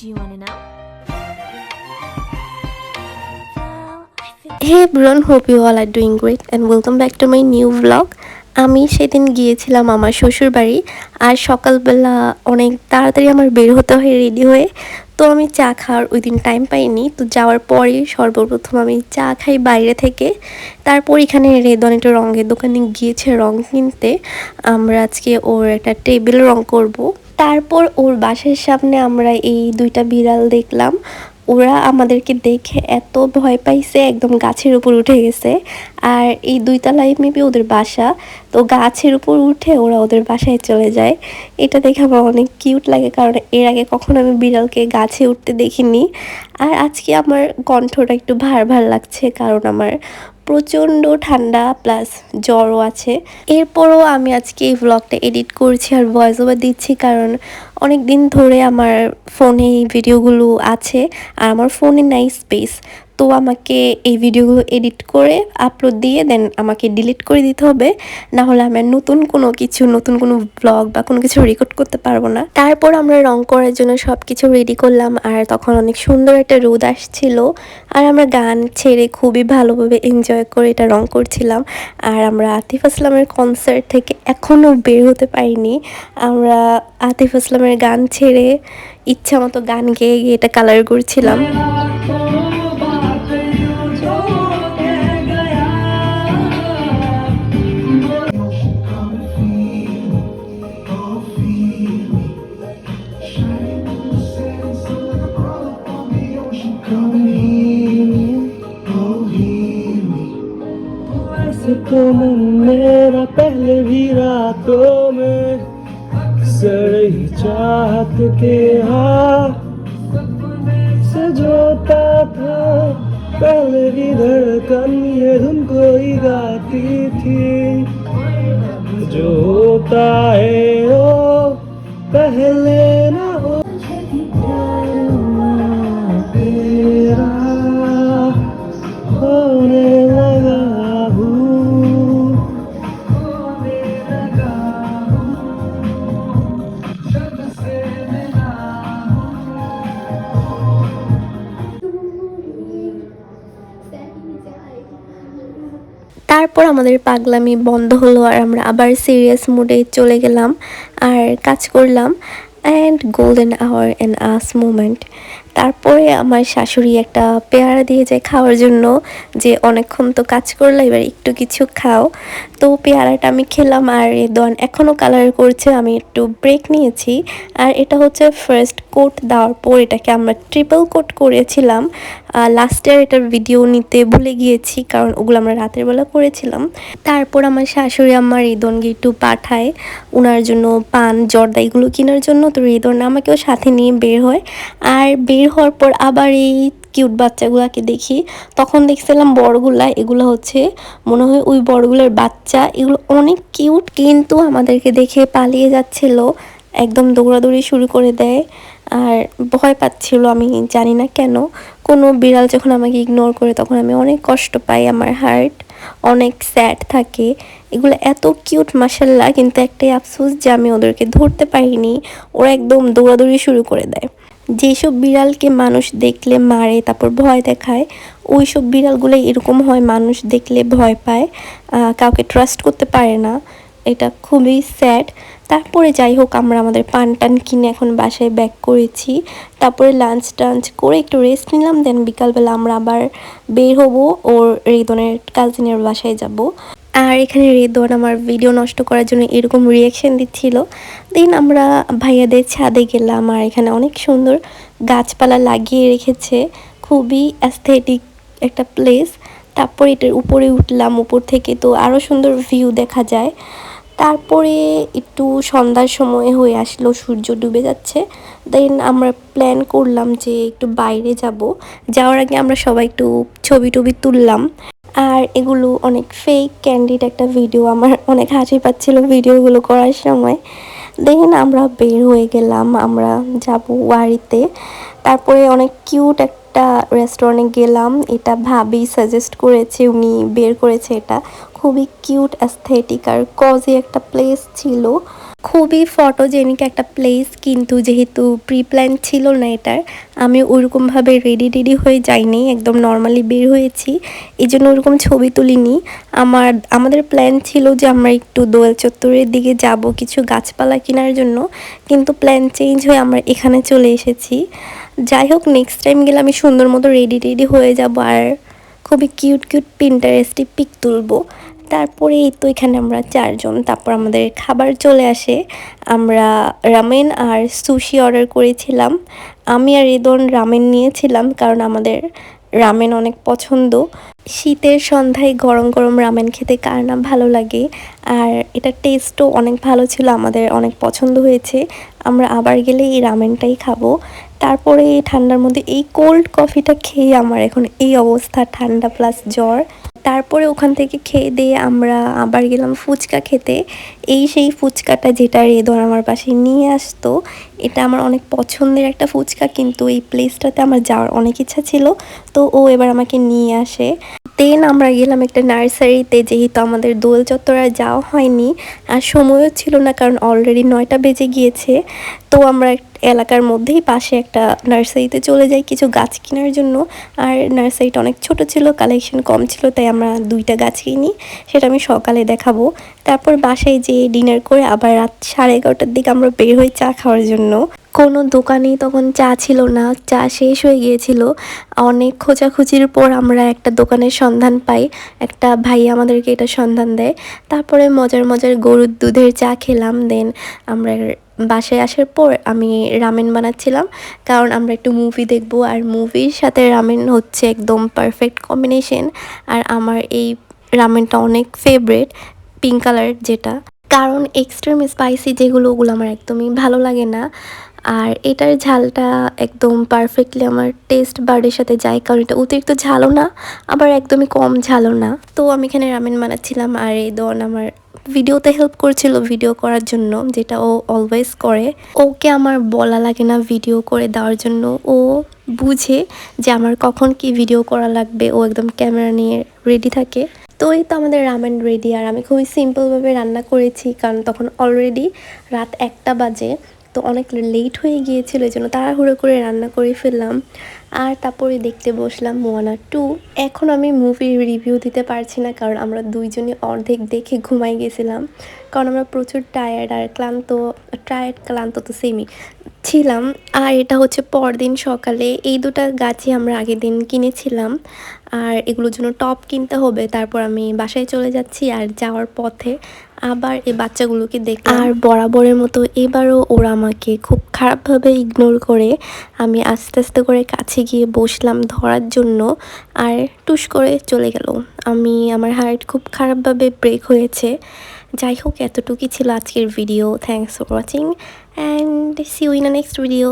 Do you want to know? Hey everyone, hope you all are doing great and welcome back to my new vlog. আমি সেদিন গিয়েছিলাম আমার শ্বশুর বাড়ি আর সকালবেলা অনেক তাড়াতাড়ি আমার বের হতে হয় রেডি হয়ে। তো আমি চা খাওয়ার ওই দিন টাইম পাইনি, তো যাওয়ার পরে সর্বপ্রথম আমি চা খাই বাইরে থেকে। তারপর এখানে রেদন একটা রঙের দোকানে গিয়েছে রং কিনতে। আমরা আজকে ওর একটা টেবিল রং করব। তারপর ওর বাসার সামনে আমরা এই দুইটা বিড়াল দেখলাম। ওরা আমাদেরকে দেখে এত ভয় পাইছে, একদম গাছের উপর উঠে গেছে। আর এই দুইতলায় মেবি ওদের বাসা, তো গাছের উপর উঠে ওরা ওদের বাসায় চলে যায়। এটা দেখে আমার অনেক কিউট লাগে, কারণ এর আগে কখনো আমি বিড়ালকে গাছে উঠতে দেখিনি। আর আজকে আমার কণ্ঠটা একটু ভার ভার লাগছে, কারণ আমার প্রচণ্ড ঠান্ডা প্লাস জ্বরও আছে। এরপরও আমি আজকে এই ভ্লগটা এডিট করছি আর ভয়েস ওভার দিচ্ছি, কারণ অনেক দিন ধরে আমার ফোনে এই ভিডিওগুলো আছে আর আমার ফোনে নাই স্পেস। তো আমাকে এই ভিডিওগুলো এডিট করে আপলোড দিয়ে দেন আমাকে ডিলিট করে দিতে হবে, না হলে আমি নতুন কোনো ব্লগ বা কোনো কিছু রেকর্ড করতে পারবো না। তারপর আমরা রং করার জন্য সব কিছু রেডি করলাম, আর তখন অনেক সুন্দর একটা রোদ আসছিল আর আমরা গান ছেড়ে খুবই ভালোভাবে এনজয় করে এটা রং করছিলাম। আর আমরা আতিফ আসলামের কনসার্ট থেকে এখনও বের হতে পারিনি। আমরা আতিফ আসলামের গান ছেড়ে ইচ্ছা মতো গান গেয়ে গিয়ে এটা কালার করছিলাম। तो मन मेरा पहले भी रातों में अक्सर ही चाहत के सजोता था। पहले भी धड़कन ये धुन कोई गाती थी। जो होता है वो पहले ना हो। तेरा होने लगा তারপর আমাদের পাগলামি বন্ধ হলো আর আমরা আবার সিরিয়াস মুডে চলে গেলাম আর কাজ করলাম। And golden hour and us moment. তারপরে আমার শাশুড়ি একটা পেয়ারা দিয়ে যায় খাওয়ার জন্য, যে অনেকক্ষণ তো কাজ করলো, এবার একটু কিছু খাও। তো পেয়ারাটা আমি খেলাম আর দন এখনও কালার করছে। আমি একটু ব্রেক নিয়েছি। আর এটা হচ্ছে ফার্স্ট কোট দেওয়ার পর এটাকে আমরা ট্রিপল কোট করেছিলাম। লাস্টের এটার ভিডিও নিতে ভুলে গিয়েছি, কারণ ওগুলো আমরা রাতের বেলা করেছিলাম। তারপর আমার শাশুড়ি আমার রিদনকে একটু পাঠায় ওনার জন্য পান জর্দা এগুলো কেনার জন্য। তো রিদন আমাকেও সাথে নিয়ে বের হয়। আর বের হওয়ার পর আবার এই কিউট বাচ্চাগুলাকে দেখি, তখন দেখছিলাম বড়গুলা, এগুলো হচ্ছে মনে হয় ওই বড়গুলোর বাচ্চা। এগুলো অনেক কিউট, কিন্তু আমাদেরকে দেখে পালিয়ে যাচ্ছিল, একদম দৌড়াদৌড়ি শুরু করে দেয় আর ভয় পাচ্ছিল। আমি জানি না কেন, কোনো বিড়াল যখন আমাকে ইগনোর করে তখন আমি অনেক কষ্ট পাই, আমার হার্ট অনেক স্যাড থাকে। এগুলো এত কিউট মাশাল্লাহ, কিন্তু একটাই আফসোস যে আমি ওদেরকে ধরতে পারিনি। ওরা একদম দৌড়াদৌড়ি শুরু করে দেয়। যেসব বিড়ালকে মানুষ দেখলে মারে তারপর ভয় দেখায়, ওই সব বিড়ালগুলো এরকম হয়, মানুষ দেখলে ভয় পায়, কাউকে ট্রাস্ট করতে পারে না। এটা খুবই স্যাড। তারপরে যাই হোক, আমরা আমাদের পান টান কিনে এখন বাসায় ব্যাক করেছি। তারপরে লাঞ্চ টাঞ্চ করে একটু রেস্ট নিলাম, দেন বিকালবেলা আমরা আবার বের হবো ওর রেদনের কাজিনের বাসায় যাব। আর এখানে রেদন আমার ভিডিও নষ্ট করার জন্য এরকম রিয়াকশন দিচ্ছিল। দেন আমরা ভাইয়াদের ছাদে গেলাম, আর এখানে অনেক সুন্দর গাছপালা লাগিয়ে রেখেছে, খুবই অ্যাস্থেটিক একটা প্লেস। তারপরে এটার উপরে উঠলাম, উপর থেকে তো আরও সুন্দর ভিউ দেখা যায়। তারপরে একটু সন্ধ্যার সময় হয়ে আসলো, সূর্য ডুবে যাচ্ছে। দেন আমরা প্ল্যান করলাম যে একটু বাইরে যাব। যাওয়ার আগে আমরা সবাই একটু ছবি টবি তুললাম। আর এগুলো অনেক ফেক ক্যান্ডিড একটা ভিডিও, আমার অনেক হাসি পাচ্ছিল ভিডিওগুলো করার সময়। দেন আমরা বের হয়ে গেলাম, আমরা যাব ওয়ারিতে। তারপরে অনেক কিউট একটা রেস্টুরেন্টে গেলাম, এটা ভাবি সাজেস্ট করেছে, উনি বের করেছে। এটা খুবই কিউট অ্যাস্থেটিক আর কজি একটা প্লেস ছিল, খুবই ফটোজেনিক একটা প্লেস, কিন্তু যেহেতু প্রি প্ল্যান ছিল না এটার, আমি ওরকমভাবে রেডি হয়ে যাইনি, একদম নর্মালি বের হয়েছি, এই জন্য ওরকম ছবি তুলিনি। আমাদের প্ল্যান ছিল যে আমরা একটু দোয়েল চত্বরের দিকে যাব কিছু গাছপালা কেনার জন্য, কিন্তু প্ল্যান চেঞ্জ হয়ে আমরা এখানে চলে এসেছি। যাই হোক, নেক্সট টাইম গেলে আমি সুন্দর মতো রেডি হয়ে যাব আর খুবই কিউট পিন্টারেস্টি পিক তুলবো। তারপরে এই তো এখানে আমরা 4 জন, তারপর আমাদের খাবার চলে আসে। আমরা রামেন আর সুশি অর্ডার করেছিলাম। আমি আর রেদন রামেন নিয়েছিলাম, কারণ আমাদের রামেন অনেক পছন্দ। শীতের সন্ধ্যায় গরম গরম রামেন খেতে কার না ভালো লাগে, আর এটার টেস্টও অনেক ভালো ছিল, আমাদের অনেক পছন্দ হয়েছে। আমরা আবার গেলে এই রামেনটাই খাবো। তারপরে এই ঠান্ডার মধ্যে এই কোল্ড কফিটা খেয়ে আমার এখন এই অবস্থা, ঠান্ডা প্লাস জ্বর। তারপরে ওখান থেকে খেয়ে দিয়ে আমরা আবার গেলাম ফুচকা খেতে। এই সেই ফুচকাটা যেটা রেদন আমার পাশে নিয়ে আসতো, এটা আমার অনেক পছন্দের একটা ফুচকা, কিন্তু এই প্লেসটাতে আমার যাওয়ার অনেক ইচ্ছা ছিল, তো ও এবার আমাকে নিয়ে আসে। দেন আমরা গেলাম একটা নার্সারিতে, যেহেতু আমাদের দোল চত্বর আর যাওয়া হয়নি আর সময়ও ছিল না, কারণ অলরেডি 9টা বেজে গিয়েছে। তো আমরা এলাকার মধ্যেই পাশে একটা নার্সারিতে চলে যাই কিছু গাছ কেনার জন্য। আর নার্সারিটা অনেক ছোট ছিল, কালেকশন কম ছিল, তাই আমরা 2টা গাছ কিনি, সেটা আমি সকালে দেখাবো। তারপর বাসায় যেয়ে ডিনার করে আবার রাত 11:30টার দিকে আমরা বের হই চা খাওয়ার জন্য। কোনো দোকানেই তখন চা ছিল না, চা শেষ হয়ে গিয়েছিল। অনেক খোঁজাখুঁজির পর আমরা একটা দোকানের সন্ধান পাই, একটা ভাই আমাদেরকে এটা সন্ধান দেয়। তারপরে মজার গরুর দুধের চা খেলাম। দেন আমরা বাসায় আসার পর আমি রামেন বানাচ্ছিলাম, কারণ আমরা একটু মুভি দেখবো, আর মুভির সাথে রামেন হচ্ছে একদম পারফেক্ট কম্বিনেশন। আর আমার এই রামেনটা অনেক ফেভারিট, পিঙ্ক কালার যেটা, কারণ এক্সট্রিম স্পাইসি যেগুলো, ওগুলো আমার একদমই ভালো লাগে না। আর এটার ঝালটা একদম পারফেক্টলি আমার টেস্ট বার্ডের সাথে যায়, কারণ এটা অতিরিক্ত ঝালও না, আবার একদমই কম ঝালও না। তো আমি এখানে রামেন বানাচ্ছিলাম, আর এই দন আমার ভিডিওতে হেল্প করছিল ভিডিও করার জন্য, যেটা ও অলওয়েজ করে। ওকে আমার বলা লাগে না ভিডিও করে দেওয়ার জন্য, ও বুঝে যে আমার কখন কি ভিডিও করা লাগবে, ও একদম ক্যামেরা নিয়ে রেডি থাকে। তো এই তো আমাদের রামেন রেডি। আর আমি খুবই সিম্পলভাবে রান্না করেছি, কারণ তখন অলরেডি রাত 1টা বাজে, তো অনেক লেট হয়ে গিয়েছিল, এই জন্য তাড়াহুড়ো করে রান্না করে ফেললাম। আর তারপরে দেখতে বসলাম মোয়ানা 2। এখন আমি মুভির রিভিউ দিতে পারছি না, কারণ আমরা দুইজনই অর্ধেক দেখে ঘুমাই গেছিলাম, কারণ আমরা প্রচুর টায়ার্ড আর ক্লান্ত তো সেমই ছিলাম। আর এটা হচ্ছে পরদিন সকালে, এই 2টা গাছই আমরা আগের দিন কিনেছিলাম, আর এগুলোর জন্য টপ কিনতে হবে। তারপর আমি বাসায় চলে যাচ্ছি, আর যাওয়ার পথে আবার এই বাচ্চাগুলোকে দেখলাম, আর বরাবরের মতো এবারও ওরা আমাকে খুব খারাপভাবে ইগনোর করে। আমি আস্তে আস্তে করে কাছে গিয়ে বসলাম ধরার জন্য, আর টুস করে চলে গেল। আমার হার্ট খুব খারাপভাবে ব্রেক হয়েছে। যাই হোক, এতটুকুই ছিল আজকের video. Thanks for watching and see you in the next video.